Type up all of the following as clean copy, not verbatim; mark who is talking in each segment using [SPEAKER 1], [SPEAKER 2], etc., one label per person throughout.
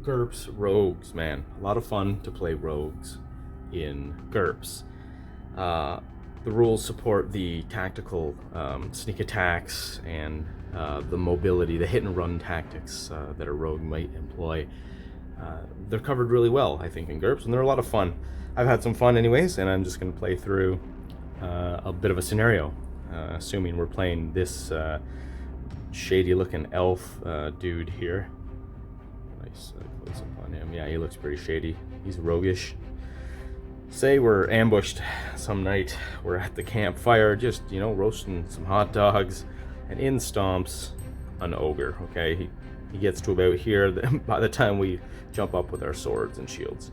[SPEAKER 1] GURPS rogues, man. A lot of fun to play rogues in GURPS. The rules support the tactical sneak attacks and the mobility, the hit and run tactics that a rogue might employ. They're covered really well, I think, in GURPS, and they're a lot of fun. I've had some fun anyways, and I'm just going to play through a bit of a scenario, assuming we're playing this shady looking elf dude here. Nice close up on him. Yeah, he looks pretty shady. He's roguish. Say we're ambushed some night. We're at the campfire, just, roasting some hot dogs, and in stomps an ogre, okay? He gets to about here by the time we jump up with our swords and shields.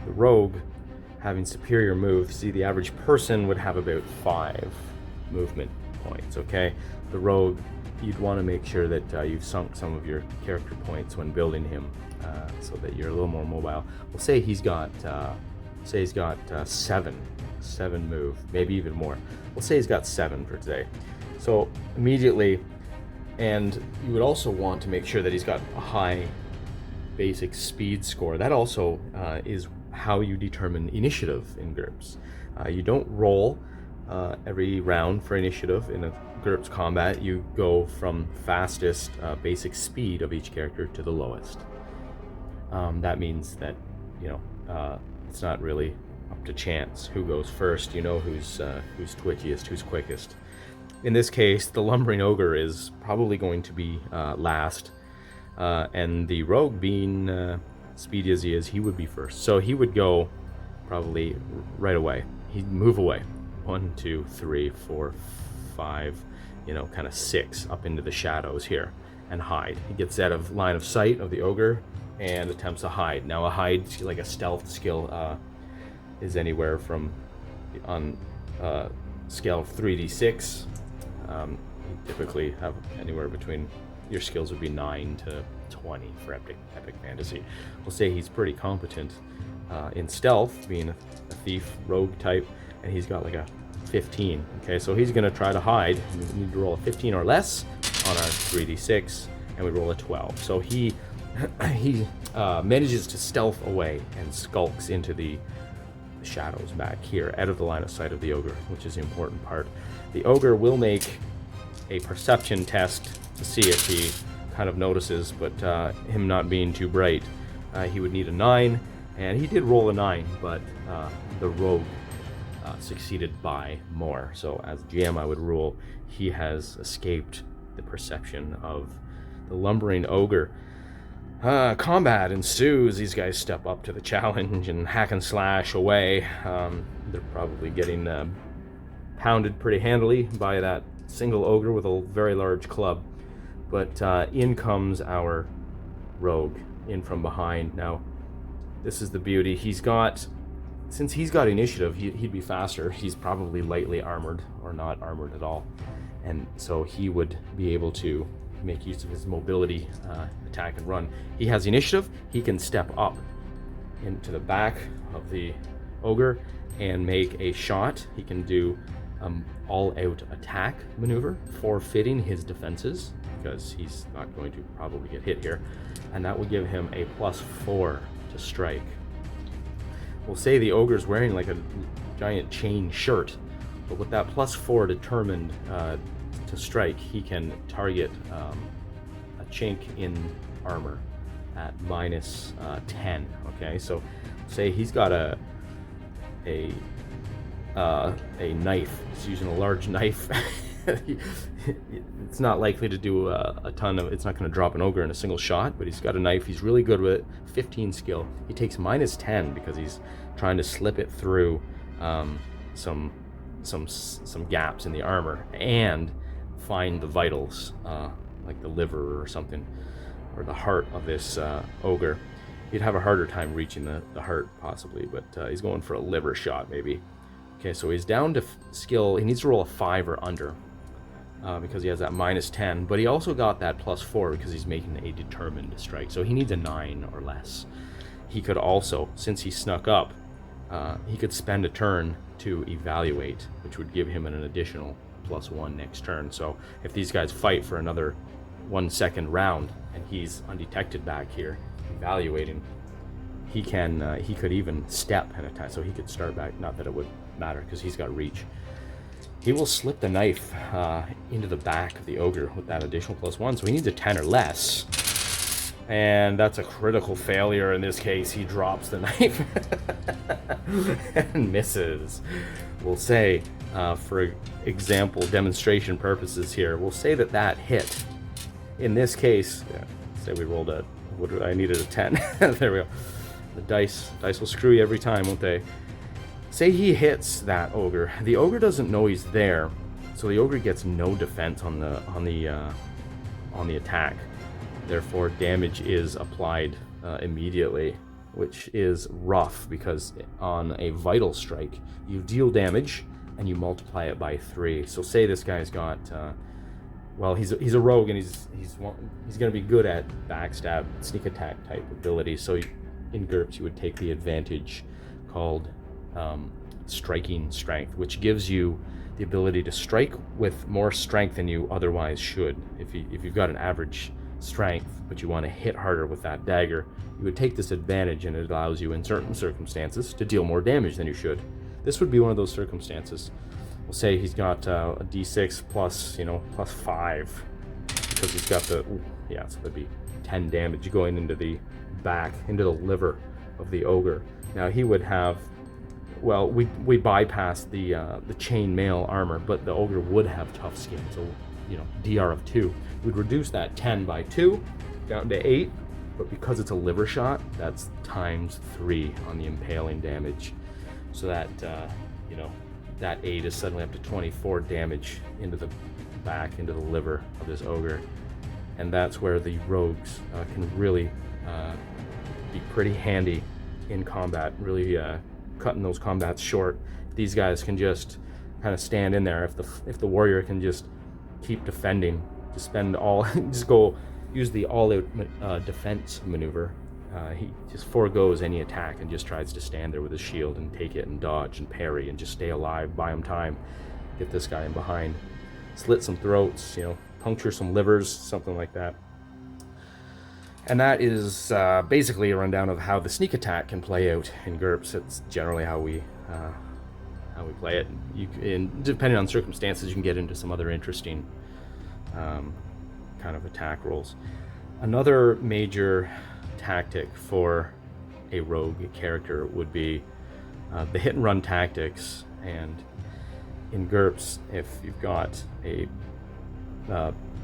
[SPEAKER 1] The rogue, having superior moves, see, the average person would have about 5 movement points, okay? The rogue, you'd want to make sure that you've sunk some of your character points when building him so that you're a little more mobile. We'll say he's got 7 move, maybe even more. We'll say he's got 7 for today. So immediately, and you would also want to make sure that he's got a high basic speed score. That also is how you determine initiative in GURPS. You don't roll every round for initiative in a GURPS combat. You go from fastest basic speed of each character to the lowest. That means that, it's not really up to chance who goes first. You know who's twitchiest, who's quickest. In this case, the lumbering ogre is probably going to be last, and the rogue, being speedy as he is, he would be first. So he would go probably right away. He'd move away. 1, 2, 3, 4, 5, kind of 6 up into the shadows here and hide. He gets out of line of sight of the ogre and attempts to hide. Now a hide, like a stealth skill, is anywhere from, on scale of 3d6, you typically have anywhere between, your skills would be 9 to 20 for epic fantasy. We'll say he's pretty competent in stealth, being a thief rogue type, and he's got like a 15. Okay, so he's going to try to hide. We need to roll a 15 or less on our 3d6, and we roll a 12. So he manages to stealth away and skulks into the shadows back here, out of the line of sight of the ogre, which is the important part. The ogre will make a perception test to see if he kind of notices, but him not being too bright, he would need a 9, and he did roll a 9, but the rogue succeeded by more. So as GM, I would rule he has escaped the perception of the lumbering ogre. Combat ensues. These guys step up to the challenge and hack and slash away. They're probably getting pounded pretty handily by that single ogre with a very large club. But in comes our rogue, in from behind. Now, this is the beauty. Since he's got initiative, he'd be faster. He's probably lightly armored or not armored at all. And so he would be able to make use of his mobility, attack and run. He has initiative. He can step up into the back of the ogre and make a shot. He can do all-out attack maneuver, forfeiting his defenses, because he's not going to probably get hit here, and that will give him a +4 to strike. We'll say the ogre's wearing like a giant chain shirt, but with that +4 determined to strike, he can target a chink in armor at -10. Okay, so say he's got a knife. He's using a large knife. It's not likely to do a ton of. It's not going to drop an ogre in a single shot, but he's got a knife. He's really good with it. 15 skill. He takes -10 because he's trying to slip it through some gaps in the armor and find the vitals, like the liver or something, or the heart of this ogre. He'd have a harder time reaching the heart possibly, but he's going for a liver shot maybe. Okay, so he's down to skill. He needs to roll a 5 or under because he has that -10, but he also got that +4 because he's making a determined strike. So he needs a 9 or less. He could also, since he snuck up, he could spend a turn to evaluate, which would give him an additional +1 next turn. So if these guys fight for another 1 second round and he's undetected back here, evaluating, he could even step and attack, so he could start back. Not that it would matter because he's got reach. He will slip the knife into the back of the ogre with that additional +1, so he needs a 10 or less. And that's a critical failure in this case. He drops the knife and misses. We'll say, for example, demonstration purposes here, we'll say that hit. In this case, say we rolled I needed a 10. There we go. The dice will screw you every time, won't they? Say he hits that ogre. The ogre doesn't know he's there, so the ogre gets no defense on the attack. Therefore, damage is applied immediately, which is rough because on a vital strike, you deal damage and you multiply it by 3. So say this guy's got, well, he's a rogue and he's going to be good at backstab, sneak attack type abilities. So in GURPS, you would take the advantage called striking strength, which gives you the ability to strike with more strength than you otherwise should. If you've got an average strength, but you want to hit harder with that dagger, you would take this advantage, and it allows you in certain circumstances to deal more damage than you should. This would be one of those circumstances. We'll say he's got a d6 plus, +5, because he's got so that'd be 10 damage going into the back, into the liver of the ogre. Now he would have, well, we bypass the chainmail armor, but the ogre would have tough skin, so DR of 2. We'd reduce that 10 by 2 down to 8, but because it's a liver shot, that's times 3 on the impaling damage. So that that 8 is suddenly up to 24 damage into the back, into the liver of this ogre. And that's where the rogues can really be pretty handy in combat, really cutting those combats short. These guys can just kind of stand in there. If the warrior can just keep defending, just go use the all-out defense maneuver. He just foregoes any attack and just tries to stand there with his shield and take it and dodge and parry and just stay alive, buy him time, get this guy in behind, slit some throats, puncture some livers, something like that. And that is basically a rundown of how the sneak attack can play out in GURPS. It's generally how we play it. Depending on circumstances, you can get into some other interesting kind of attack rolls. Another major tactic for a rogue character would be the hit and run tactics. And in GURPS, if you've got a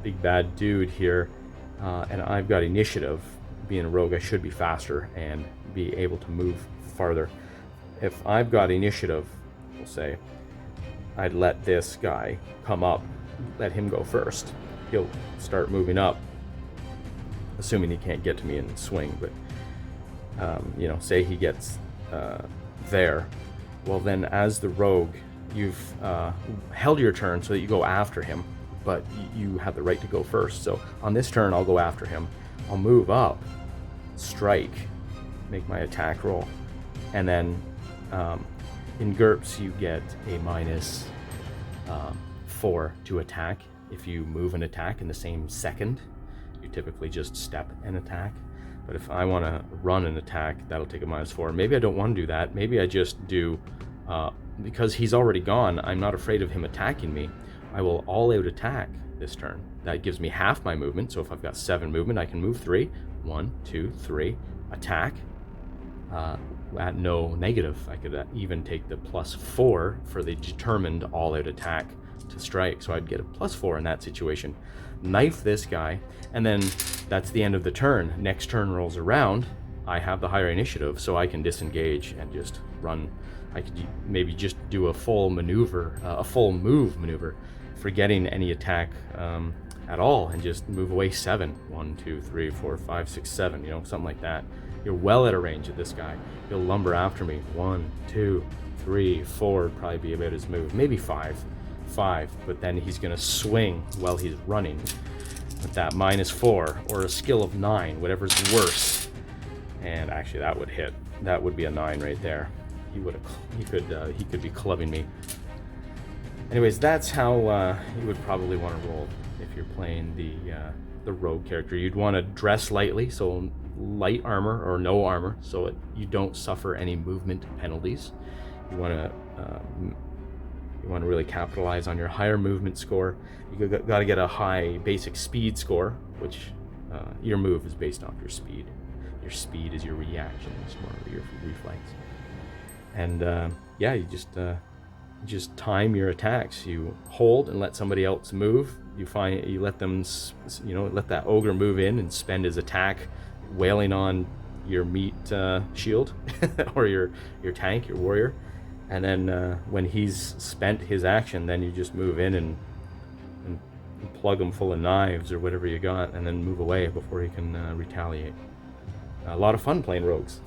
[SPEAKER 1] big bad dude here, and I've got initiative, being a rogue I should be faster and be able to move farther. If I've got initiative, we'll say I'd let this guy come up, let him go first. He'll start moving up, assuming he can't get to me and swing, but say he gets there. Well, then as the rogue, you've held your turn so that you go after him, but you have the right to go first. So on this turn, I'll go after him. I'll move up, strike, make my attack roll, and then in GURPS you get a -4 to attack. If you move an attack in the same second, you typically just step an attack. But if I want to run an attack, that'll take a -4. Maybe I don't want to do that. Maybe I just do, because he's already gone, I'm not afraid of him attacking me. I will all-out attack this turn. That gives me half my movement, so if I've got 7 movement, I can move 3. 1, 2, 3, attack. At no negative, I could even take the +4 for the determined all-out attack to strike, so I'd get a +4 in that situation. Knife this guy, and then that's the end of the turn. Next turn rolls around, I have the higher initiative, so I can disengage and just run. I could maybe just do a full maneuver, a full move maneuver, forgetting any attack at all, and just move away 7. 1, 2, 3, 4, 5, 6, 7, something like that. You're well out of range of this guy. He'll lumber after me. 1, 2, 3, 4 would probably be about his move. Maybe 5, but then he's gonna swing while he's running with that -4 or a skill of 9, whatever's worse. And actually, that would hit. That would be a 9 right there. He could be clubbing me. Anyways, that's how you would probably want to roll if you're playing the the rogue character. You'd want to dress lightly, so light armor or no armor, so you don't suffer any movement penalties. You want to really capitalize on your higher movement score. You got to get a high basic speed score, which your move is based off your speed. Your speed is your reaction, it's more your reflex. And yeah, you just time your attacks. You hold and let somebody else move. You let them, let that ogre move in and spend his attack wailing on your meat shield or your tank, your warrior. And then when he's spent his action, then you just move in and plug him full of knives or whatever you got, and then move away before he can retaliate. A lot of fun playing rogues,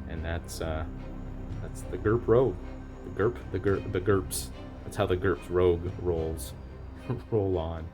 [SPEAKER 1] and that's the GURP rogue, the GURPS. That's how the GURPS rogue roll on.